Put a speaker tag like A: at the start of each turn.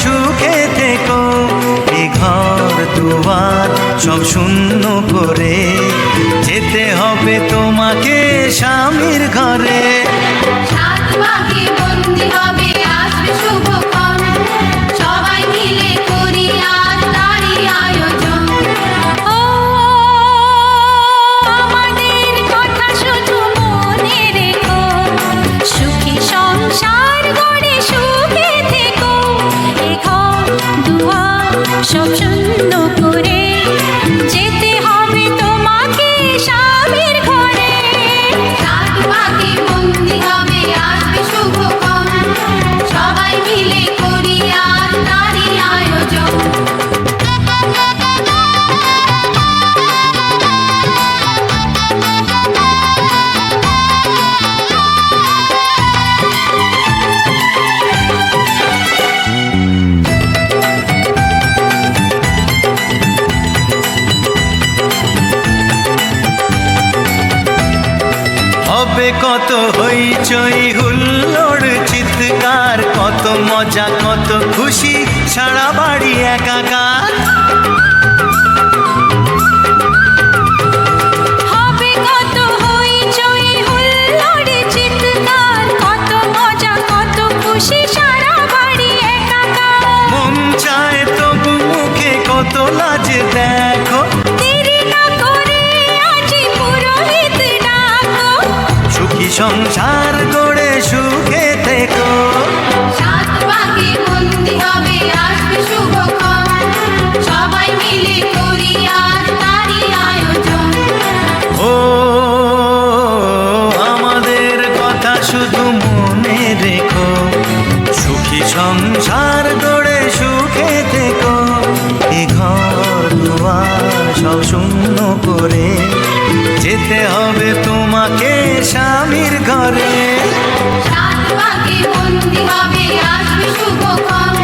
A: সুখে থেকো। এ ঘর দুয়ার সব শূন্য করে যেতে হবে তোমাকে স্বামীর ঘরে।
B: সাত পাকে বন্দি হবে আসবে শুভক্ষণ, সবাই মিলে করি আজ তারই আয়োজন। ও আমাদের কথা শুধু মনে রেখো, সুখী সংসার গড়ে সুখে থেকো। এ ঘর দুয়ার সব শূন্য করে যেতে হবে তোমাকে স্বামীর ঘরে। সাত পাকে বন্দি হবে আসবে শুভক্ষণ, সবাই মিলে করি আজ তারই আয়োজন।
A: হবে কত হইচই হুল্লোড় চিৎকার, কত মজা কত খুশি সারা বাড়ি একাকার।
B: হবে কত হইচই হুল্লোড় চিৎকার, কত মজা কত খুশি সারা বাড়ি একাকার।
A: মন চায় তবু মুখে কত লাজ দেখো,
B: দেরি না করে আজি পুরোহিত ডাকো।
A: সুখী সংসার গড়ে সুখে থেকো।
B: সাত পাকে বন্দি হবে আসবে শুভক্ষণ, সবাই মিলে করি আজ তারই আয়োজন।
A: ও আমাদের কথা শুধু মনে রেখো, সুখী সংসার গড়ে সুখে থেকো। এ ঘর দুয়ার সব শূন্য করে যেতে হবে তোমাকে স্বামীর ঘরে।
B: সাত পাকে বন্দি হবে আসবে শুভক্ষণ,